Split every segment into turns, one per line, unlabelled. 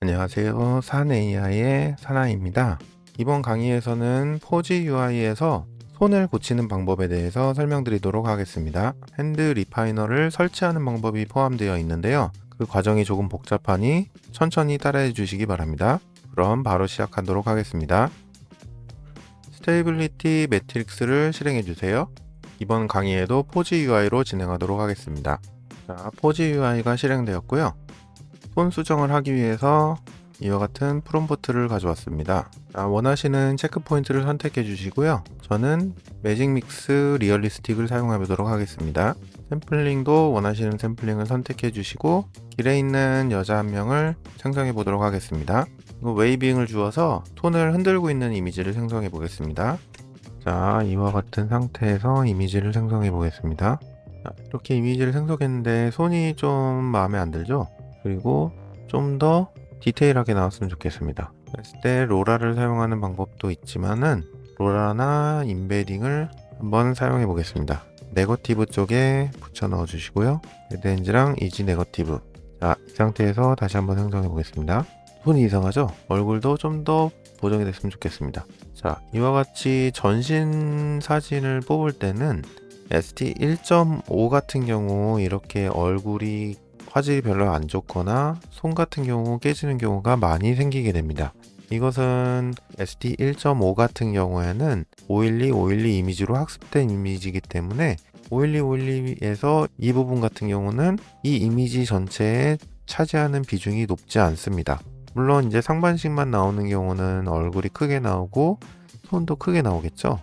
안녕하세요. 산 AI의 사나입니다. 이번 강의에서는 포지 UI에서 손을 고치는 방법에 대해서 설명드리도록 하겠습니다. 핸드 리파이너를 설치하는 방법이 포함되어 있는데요. 그 과정이 조금 복잡하니 천천히 따라해 주시기 바랍니다. 그럼 바로 시작하도록 하겠습니다. 스테이빌리티 매트릭스를 실행해 주세요. 이번 강의에도 포지 UI로 진행하도록 하겠습니다. 자, 포지 UI가 실행되었고요. 손 수정을 하기 위해서 이와 같은 프롬프트를 가져왔습니다. 원하시는 체크 포인트를 선택해 주시고요. 저는 매직 믹스 리얼리스틱을 사용해 보도록 하겠습니다. 샘플링도 원하시는 샘플링을 선택해 주시고 길에 있는 여자 한 명을 생성해 보도록 하겠습니다. 그리고 웨이빙을 주어서 손을 흔들고 있는 이미지를 생성해 보겠습니다. 자, 이와 같은 상태에서 이미지를 생성해 보겠습니다. 자, 이렇게 이미지를 생성했는데 손이 좀 마음에 안 들죠? 그리고 좀 더 디테일하게 나왔으면 좋겠습니다. 그랬을 때 로라를 사용하는 방법도 있지만은 로라나 인베딩을 한번 사용해 보겠습니다. 네거티브 쪽에 붙여 넣어 주시고요. 레드엔즈랑 이지 네거티브. 자, 이 상태에서 다시 한번 생성해 보겠습니다. 손이 이상하죠? 얼굴도 좀 더 보정이 됐으면 좋겠습니다. 자, 이와 같이 전신 사진을 뽑을 때는 SD 1.5 같은 경우 이렇게 얼굴이 화질이 별로 안 좋거나 손 같은 경우 깨지는 경우가 많이 생기게 됩니다. 이것은 SD 1.5 같은 경우에는 512 이미지로 학습된 이미지이기 때문에 512에서 이 부분 같은 경우는 이 이미지 전체에 차지하는 비중이 높지 않습니다. 물론 이제 상반신만 나오는 경우는 얼굴이 크게 나오고 손도 크게 나오겠죠.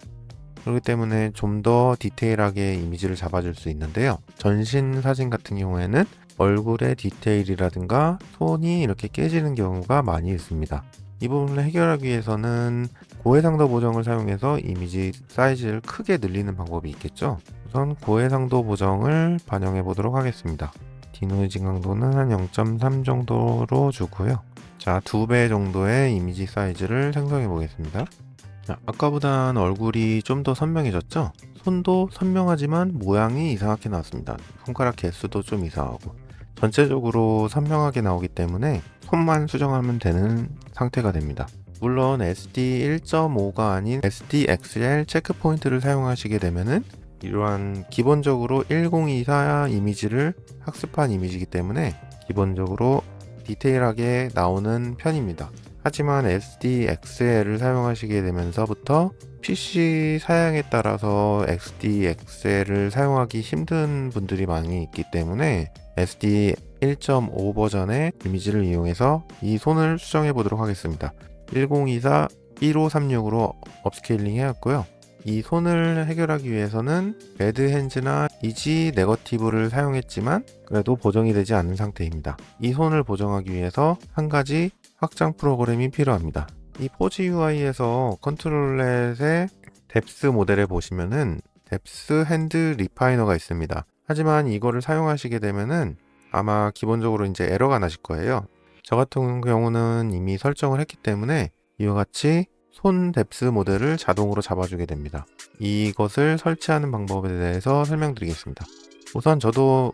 그렇기 때문에 좀 더 디테일하게 이미지를 잡아줄 수 있는데요. 전신 사진 같은 경우에는 얼굴의 디테일이라든가 손이 이렇게 깨지는 경우가 많이 있습니다. 이 부분을 해결하기 위해서는 고해상도 보정을 사용해서 이미지 사이즈를 크게 늘리는 방법이 있겠죠. 우선 고해상도 보정을 반영해 보도록 하겠습니다. 디노이징 강도는 한 0.3 정도로 주고요. 자, 2배 정도의 이미지 사이즈를 생성해 보겠습니다. 자, 아까보단 얼굴이 좀 더 선명해졌죠? 손도 선명하지만 모양이 이상하게 나왔습니다. 손가락 개수도 좀 이상하고 전체적으로 선명하게 나오기 때문에 손만 수정하면 되는 상태가 됩니다. 물론 SD 1.5가 아닌 SDXL 체크 포인트를 사용하시게 되면은 이러한 기본적으로 1024 이미지를 학습한 이미지이기 때문에 기본적으로 디테일하게 나오는 편입니다. 하지만 SDXL을 사용하시게 되면서부터 PC 사양에 따라서 SDXL을 사용하기 힘든 분들이 많이 있기 때문에 SD 1.5 버전의 이미지를 이용해서 이 손을 수정해 보도록 하겠습니다. 1024 1536으로 업스케일링 해왔고요. 이 손을 해결하기 위해서는 레드 핸즈나 이지 네거티브를 사용했지만 그래도 보정이 되지 않은 상태입니다. 이 손을 보정하기 위해서 한 가지 확장 프로그램이 필요합니다. 이 포지 UI에서 컨트롤렛의 뎁스 모델에 보시면은 뎁스 핸드 리파이너가 있습니다. 하지만 이거를 사용하시게 되면은 아마 기본적으로 이제 에러가 나실 거예요. 저 같은 경우는 이미 설정을 했기 때문에 이와 같이 손 뎁스 모델을 자동으로 잡아주게 됩니다. 이것을 설치하는 방법에 대해서 설명드리겠습니다. 우선 저도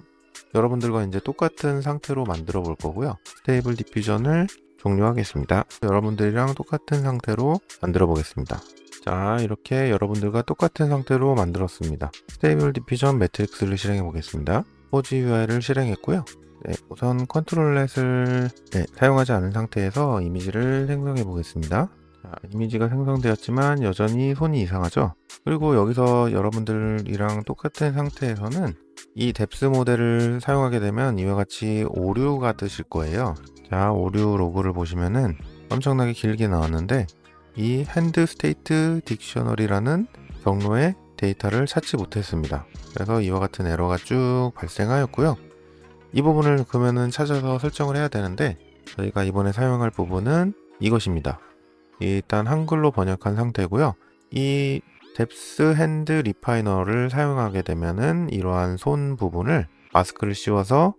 여러분들과 이제 똑같은 상태로 만들어 볼 거고요. 스테이블 디퓨전을 종료하겠습니다. 여러분들이랑 똑같은 상태로 만들어 보겠습니다. 자, 이렇게 여러분들과 똑같은 상태로 만들었습니다. 스테이블 디퓨전 매트릭스를 실행해 보겠습니다. 포지 UI를 실행했고요. 네, 우선 컨트롤렛을 사용하지 않은 상태에서 이미지를 생성해 보겠습니다. 자, 이미지가 생성되었지만 여전히 손이 이상하죠? 그리고 여기서 여러분들이랑 똑같은 상태에서는 이 뎁스 모델을 사용하게 되면 이와 같이 오류가 뜨실 거예요. 자, 오류 로그를 보시면은 엄청나게 길게 나왔는데 이 핸드 스테이트 딕셔너리라는 경로의 데이터를 찾지 못했습니다. 그래서 이와 같은 에러가 쭉 발생하였고요. 이 부분을 그러면은 찾아서 설정을 해야 되는데 저희가 이번에 사용할 부분은 이것입니다. 일단 한글로 번역한 상태고요. 이 뎁스 핸드 리파이너를 사용하게 되면은 이러한 손 부분을 마스크를 씌워서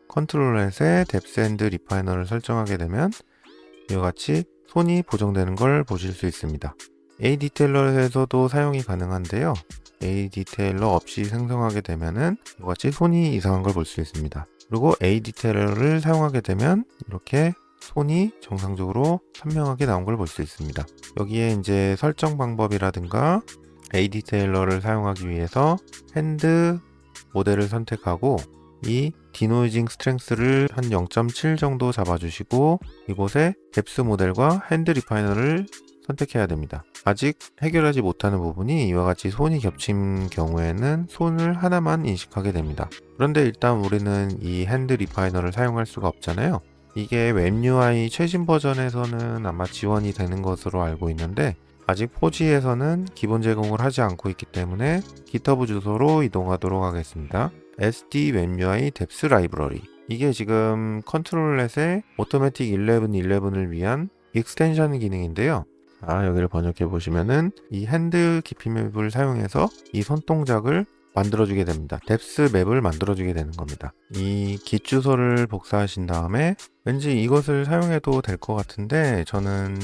컨트롤렛에 뎁스 핸드 리파이너를 설정하게 되면 이와 같이 손이 보정되는 걸 보실 수 있습니다. A 디테일러에서도 사용이 가능한데요. A 디테일러 없이 생성하게 되면은 이와 같이 손이 이상한 걸 볼 수 있습니다. 그리고 A 디테일러를 사용하게 되면 이렇게 손이 정상적으로 선명하게 나온 걸 볼 수 있습니다. 여기에 이제 설정 방법이라든가 A 디테일러를 사용하기 위해서 핸드 모델을 선택하고 이 디노이징 스트렝스를 한 0.7 정도 잡아주시고 이곳에 뎁스 모델과 핸드 리파이너를 선택해야 됩니다. 아직 해결하지 못하는 부분이 이와 같이 손이 겹친 경우에는 손을 하나만 인식하게 됩니다. 그런데 일단 우리는 이 핸드 리파이너를 사용할 수가 없잖아요. 이게 웹UI 최신 버전에서는 아마 지원이 되는 것으로 알고 있는데 아직 포지에서는 기본 제공을 하지 않고 있기 때문에 GitHub 주소로 이동하도록 하겠습니다. SD 웹UI 뎁스 라이브러리, 이게 지금 컨트롤렛의 오토매틱 1111을 위한 익스텐션 기능인데요. 여기를 번역해 보시면은 이 핸드 깊이 맵을 사용해서 이 손동작을 만들어주게 됩니다. 뎁스 맵을 만들어주게 되는 겁니다. 이 git 주소를 복사하신 다음에 왠지 이것을 사용해도 될 것 같은데 저는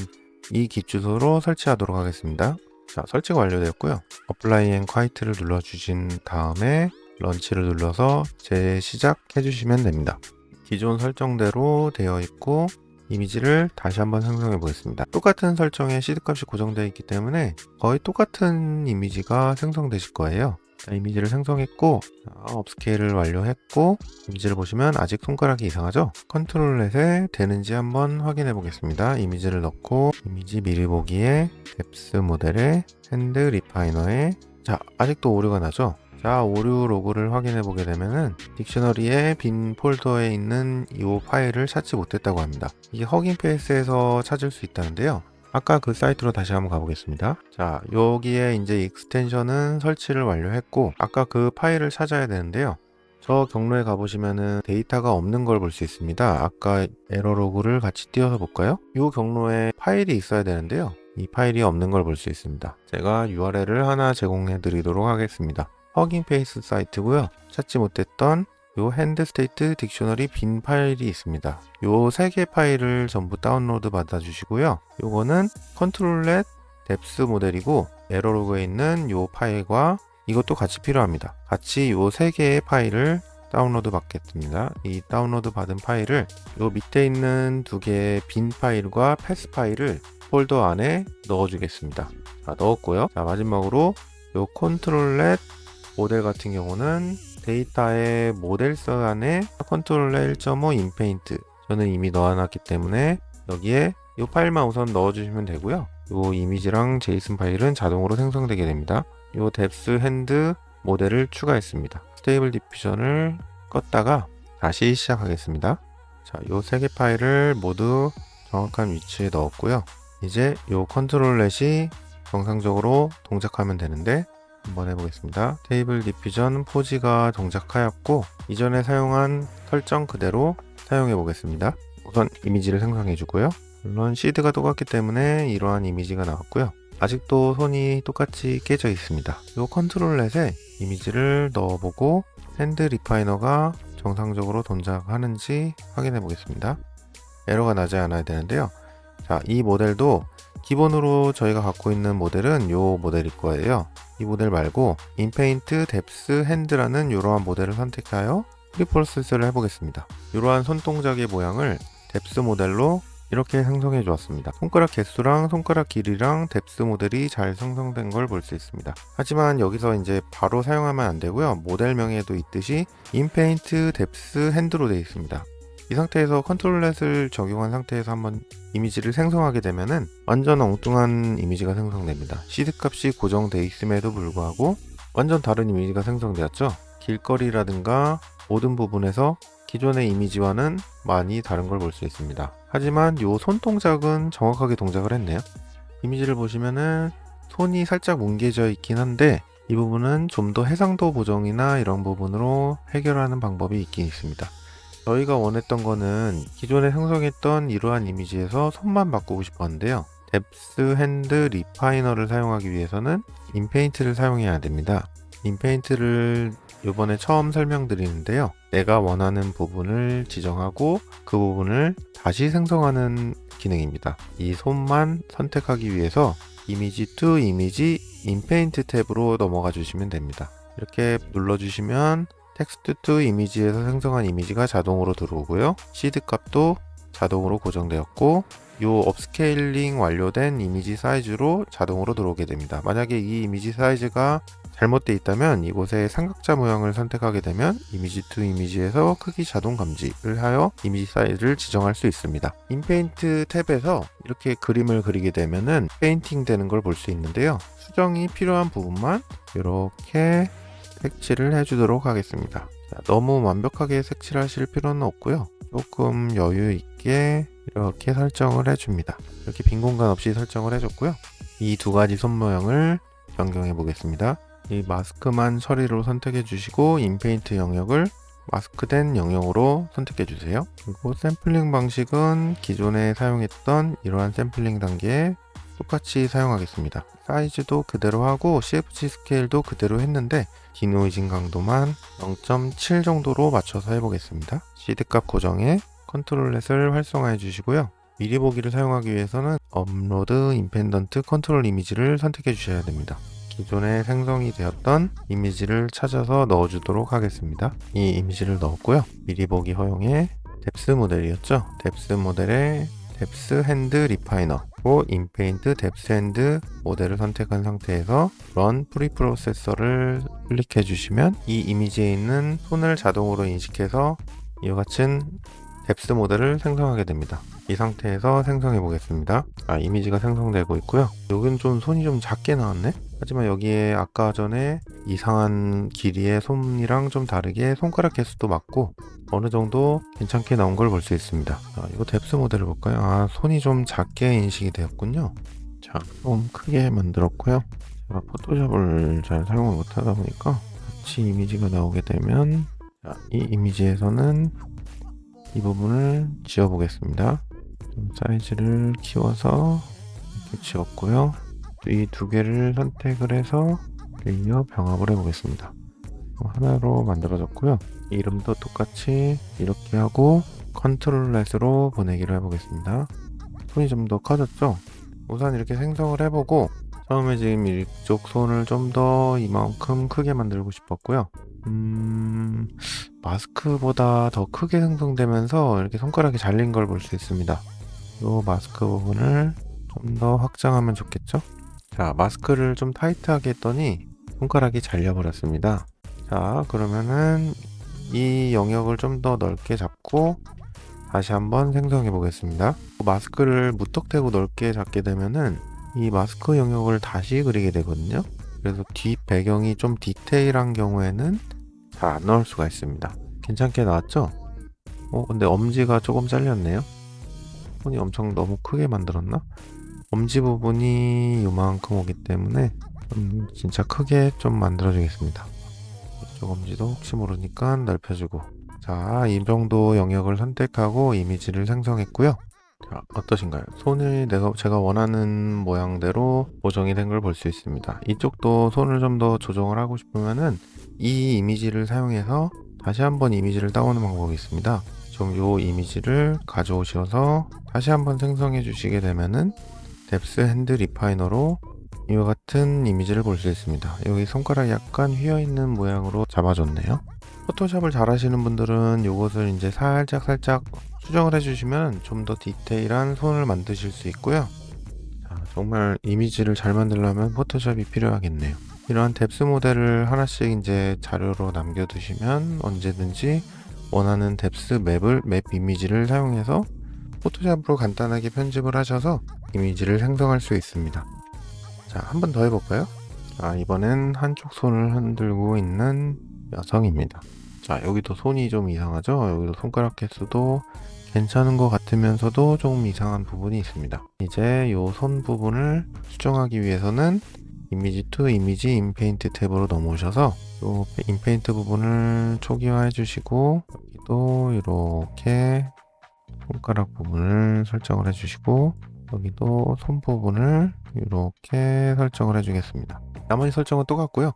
이 git 주소로 설치하도록 하겠습니다. 자, 설치가 완료되었고요. Apply and Quiet를 눌러주신 다음에 런치를 눌러서 재시작해 주시면 됩니다. 기존 설정대로 되어 있고 이미지를 다시 한번 생성해 보겠습니다. 똑같은 설정에 시드 값이 고정되어 있기 때문에 거의 똑같은 이미지가 생성되실 거예요. 자, 이미지를 생성했고 업스케일을 완료했고 이미지를 보시면 아직 손가락이 이상하죠? 컨트롤렛에 되는지 한번 확인해 보겠습니다. 이미지를 넣고 이미지 미리 보기에 뎁스 모델에 핸드 리파이너에 아직도 오류가 나죠? 자, 오류 로그를 확인해 보게 되면은 딕셔너리의 빈 폴더에 있는 이 파일을 찾지 못했다고 합니다. 이게 허깅 페이스에서 찾을 수 있다는데요. 아까 그 사이트로 다시 한번 가보겠습니다. 자, 여기에 이제 익스텐션은 설치를 완료했고 아까 그 파일을 찾아야 되는데요. 저 경로에 가보시면은 데이터가 없는 걸 볼 수 있습니다. 아까 에러 로그를 같이 띄워서 볼까요? 이 경로에 파일이 있어야 되는데요. 이 파일이 없는 걸 볼 수 있습니다. 제가 URL을 하나 제공해 드리도록 하겠습니다. 허깅 페이스 사이트고요. 찾지 못했던 요 핸드 스테이트 딕셔너리 빈 파일이 있습니다. 요 세 개 파일을 전부 다운로드 받아 주시고요. 요거는 컨트롤렛 뎁스 모델이고 에러로그에 있는 요 파일과 이것도 같이 필요합니다. 같이 요 세 개의 파일을 다운로드 받겠습니다. 이 다운로드 받은 파일을 요 밑에 있는 두 개의 빈 파일과 패스 파일을 폴더 안에 넣어 주겠습니다. 자, 넣었고요. 자, 마지막으로 요 컨트롤렛 모델 같은 경우는 데이터의 모델서 안에 컨트롤렛 1.5 인페인트 저는 이미 넣어놨기 때문에 여기에 이 파일만 우선 넣어주시면 되고요. 이 이미지랑 제이슨 파일은 자동으로 생성되게 됩니다. 이 뎁스 핸드 모델을 추가했습니다. 스테이블 디퓨전을 껐다가 다시 시작하겠습니다. 자, 이 세 개 파일을 모두 정확한 위치에 넣었고요. 이제 이 컨트롤렛이 정상적으로 동작하면 되는데 한번 해보겠습니다. 테이블 디퓨전 포지가 동작하였고 이전에 사용한 설정 그대로 사용해 보겠습니다. 우선 이미지를 생성해 주고요. 물론 시드가 똑같기 때문에 이러한 이미지가 나왔고요. 아직도 손이 똑같이 깨져 있습니다. 이 컨트롤렛에 이미지를 넣어보고 핸드 리파이너가 정상적으로 동작하는지 확인해 보겠습니다. 에러가 나지 않아야 되는데요. 자, 이 모델도 기본으로 저희가 갖고 있는 모델은 이 모델일 거예요. 이 모델 말고 인페인트 뎁스 핸드라는 이러한 모델을 선택하여 프리프로세스를 해보겠습니다. 이러한 손동작의 모양을 뎁스 모델로 이렇게 생성해 주었습니다. 손가락 개수랑 손가락 길이랑 뎁스 모델이 잘 생성된 걸 볼 수 있습니다. 하지만 여기서 이제 바로 사용하면 안 되고요. 모델명에도 있듯이 인페인트 뎁스 핸드로 되어 있습니다. 이 상태에서 컨트롤렛을 적용한 상태에서 한번 이미지를 생성하게 되면은 완전 엉뚱한 이미지가 생성됩니다. 시드 값이 고정되어 있음에도 불구하고 완전 다른 이미지가 생성되었죠. 길거리라든가 모든 부분에서 기존의 이미지와는 많이 다른 걸 볼 수 있습니다. 하지만 이 손동작은 정확하게 동작을 했네요. 이미지를 보시면은 손이 살짝 뭉개져 있긴 한데 이 부분은 좀 더 해상도 보정이나 이런 부분으로 해결하는 방법이 있긴 있습니다. 저희가 원했던 거는 기존에 생성했던 이러한 이미지에서 손만 바꾸고 싶었는데요. 뎁스 핸드 리파이너를 사용하기 위해서는 인페인트를 사용해야 됩니다. 인페인트를 이번에 처음 설명드리는데요. 내가 원하는 부분을 지정하고 그 부분을 다시 생성하는 기능입니다. 이 손만 선택하기 위해서 이미지 to 이미지 인페인트 탭으로 넘어가 주시면 됩니다. 이렇게 눌러주시면 텍스트 to 이미지에서 생성한 이미지가 자동으로 들어오고요. 시드 값도 자동으로 고정되었고, 요 업스케일링 완료된 이미지 사이즈로 자동으로 들어오게 됩니다. 만약에 이 이미지 사이즈가 잘못되어 있다면 이곳에 삼각자 모양을 선택하게 되면 이미지 투 이미지에서 크기 자동 감지를 하여 이미지 사이즈를 지정할 수 있습니다. 인페인트 탭에서 이렇게 그림을 그리게 되면은 페인팅 되는 걸 볼 수 있는데요. 수정이 필요한 부분만 이렇게 색칠을 해주도록 하겠습니다. 자, 너무 완벽하게 색칠하실 필요는 없고요. 조금 여유 있게 이렇게 설정을 해줍니다. 이렇게 빈 공간 없이 설정을 해줬고요. 이 두 가지 손 모양을 변경해 보겠습니다. 이 마스크만 처리로 선택해 주시고 인페인트 영역을 마스크된 영역으로 선택해 주세요. 그리고 샘플링 방식은 기존에 사용했던 이러한 샘플링 단계에 똑같이 사용하겠습니다. 사이즈도 그대로 하고 CFC 스케일도 그대로 했는데 디노이징 강도만 0.7 정도로 맞춰서 해보겠습니다. 시드값 고정에 컨트롤렛을 활성화해 주시고요. 미리 보기를 사용하기 위해서는 업로드 인펜던트 컨트롤 이미지를 선택해 주셔야 됩니다. 기존에 생성이 되었던 이미지를 찾아서 넣어주도록 하겠습니다. 이 이미지를 넣었고요. 미리 보기 허용에 뎁스 모델이었죠. 뎁스 모델에 뎁스 핸드 리파이너 인페인트 뎁스 핸드 모델을 선택한 상태에서 런 프리프로세서를 클릭해 주시면 이 이미지에 있는 손을 자동으로 인식해서 이와 같은 뎁스 모델을 생성하게 됩니다. 이 상태에서 생성해 보겠습니다. 이미지가 생성되고 있고요. 여긴 좀 손이 좀 작게 나왔네. 하지만 여기에 아까 전에 이상한 길이의 손이랑 좀 다르게 손가락 개수도 맞고 어느 정도 괜찮게 나온 걸 볼 수 있습니다. 이거 뎁스 모델을 볼까요? 손이 좀 작게 인식이 되었군요. 자, 좀 크게 만들었고요. 제가 포토샵을 잘 사용을 못하다 보니까 같이 이미지가 나오게 되면 이 이미지에서는 이 부분을 지워 보겠습니다. 좀 사이즈를 키워서 이렇게 지웠고요. 이 두 개를 선택을 해서 레이어 병합을 해보겠습니다. 하나로 만들어졌고요. 이름도 똑같이 이렇게 하고 컨트롤렛으로 보내기를 해보겠습니다. 손이 좀 더 커졌죠? 우선 이렇게 생성을 해보고 처음에 지금 이쪽 손을 좀 더 이만큼 크게 만들고 싶었고요. 마스크보다 더 크게 생성되면서 이렇게 손가락이 잘린 걸 볼 수 있습니다. 이 마스크 부분을 좀 더 확장하면 좋겠죠? 자, 마스크를 좀 타이트하게 했더니 손가락이 잘려버렸습니다. 자, 그러면은 이 영역을 좀 더 넓게 잡고 다시 한번 생성해 보겠습니다. 마스크를 무턱대고 넓게 잡게 되면은 이 마스크 영역을 다시 그리게 되거든요. 그래서 뒷 배경이 좀 디테일한 경우에는 잘 안 나올 수가 있습니다. 괜찮게 나왔죠? 근데 엄지가 조금 잘렸네요. 손이 엄청 너무 크게 만들었나? 엄지 부분이 요만큼 오기 때문에 진짜 크게 좀 만들어 주겠습니다. 이쪽 엄지도 혹시 모르니까 넓혀주고. 자, 이 정도 영역을 선택하고 이미지를 생성했고요. 자, 어떠신가요? 손이 제가 원하는 모양대로 고정이 된 걸 볼 수 있습니다. 이쪽도 손을 좀 더 조정을 하고 싶으면은 이 이미지를 사용해서 다시 한번 이미지를 따오는 방법이 있습니다. 좀 요 이미지를 가져오셔서 다시 한번 생성해 주시게 되면은 뎁스 핸드 리파이너로 이와 같은 이미지를 볼 수 있습니다. 여기 손가락이 약간 휘어 있는 모양으로 잡아줬네요. 포토샵을 잘 하시는 분들은 이것을 이제 살짝 수정을 해주시면 좀 더 디테일한 손을 만드실 수 있고요. 자, 정말 이미지를 잘 만들려면 포토샵이 필요하겠네요. 이러한 뎁스 모델을 하나씩 이제 자료로 남겨두시면 언제든지 원하는 뎁스 맵 이미지를 사용해서 포토샵으로 간단하게 편집을 하셔서 이미지를 생성할 수 있습니다. 자, 한 번 더 해볼까요? 자, 이번엔 한쪽 손을 흔들고 있는 여성입니다. 자, 여기도 손이 좀 이상하죠? 여기도 손가락 개수도 괜찮은 것 같으면서도 조금 이상한 부분이 있습니다. 이제 이 손 부분을 수정하기 위해서는 이미지 투 이미지 인페인트 탭으로 넘어오셔서 이 인페인트 부분을 초기화해 주시고 여기도 이렇게 손가락 부분을 설정을 해주시고 여기도 손 부분을 이렇게 설정을 해주겠습니다. 나머지 설정은 똑같고요.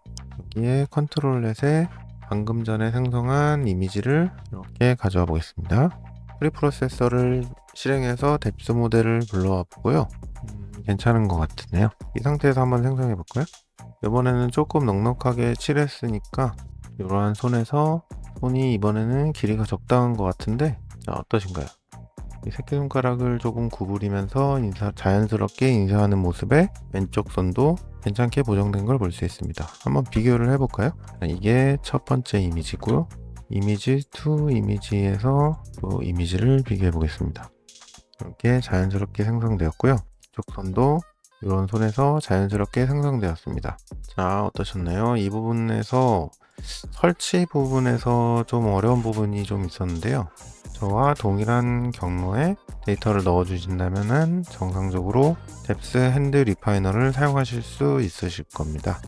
여기에 컨트롤렛에 방금 전에 생성한 이미지를 이렇게 가져와 보겠습니다. 프리프로세서를 실행해서 뎁스 모델을 불러와 보고요. 괜찮은 것 같으네요. 이 상태에서 한번 생성해 볼까요? 이번에는 조금 넉넉하게 칠했으니까 이러한 손에서 손이 이번에는 길이가 적당한 것 같은데 자, 어떠신가요? 이 새끼손가락을 조금 구부리면서 자연스럽게 인쇄하는 모습에 왼쪽 손도 괜찮게 보정된 걸 볼 수 있습니다. 한번 비교를 해볼까요? 이게 첫 번째 이미지고요. 이미지 2 이미지에서 또 이미지를 비교해 보겠습니다. 이렇게 자연스럽게 생성되었고요. 이쪽 손도 이런 손에서 자연스럽게 생성되었습니다. 자, 어떠셨나요? 이 부분에서 설치 부분에서 좀 어려운 부분이 좀 있었는데요. 저와 동일한 경로에 데이터를 넣어 주신다면 정상적으로 뎁스 핸드 리파이너를 사용하실 수 있으실 겁니다.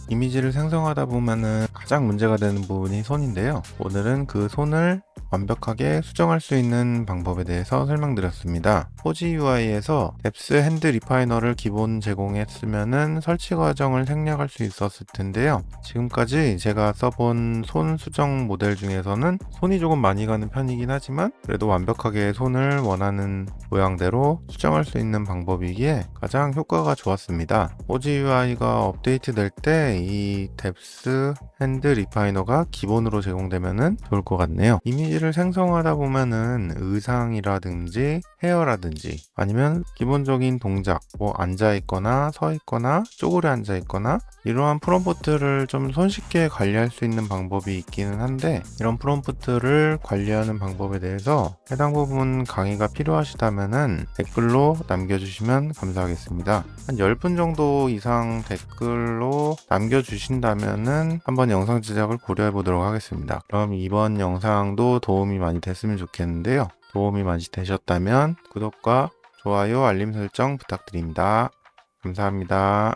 이미지를 생성하다 보면은 가장 문제가 되는 부분이 손인데요. 오늘은 그 손을 완벽하게 수정할 수 있는 방법에 대해서 설명드렸습니다. 포지 UI에서 뎁스 핸드 리파이너를 기본 제공했으면은 설치 과정을 생략할 수 있었을 텐데요. 지금까지 제가 써본 손 수정 모델 중에서는 손이 조금 많이 가는 편이긴 하지만 그래도 완벽하게 손을 원하는 모양대로 수정할 수 있는 방법이기에 가장 효과가 좋았습니다. 포지 UI가 업데이트 될 때 이 뎁스 핸드 리파이너가 기본으로 제공되면은 좋을 것 같네요. 이미지를 생성하다 보면은 의상이라든지 헤어라든지 아니면 기본적인 동작, 뭐 앉아 있거나 서 있거나 쪼그려 앉아 있거나 이러한 프롬프트를 좀 손쉽게 관리할 수 있는 방법이 있기는 한데 이런 프롬프트를 관리하는 방법에 대해서 해당 부분 강의가 필요하시다면은 댓글로 남겨주시면 감사하겠습니다. 한 10분 정도 이상 댓글로 남겨주신다면은 한번 영상 제작을 고려해 보도록 하겠습니다. 그럼 이번 영상도 도움이 많이 됐으면 좋겠는데요. 도움이 많이 되셨다면 구독과 좋아요, 알림 설정 부탁드립니다. 감사합니다.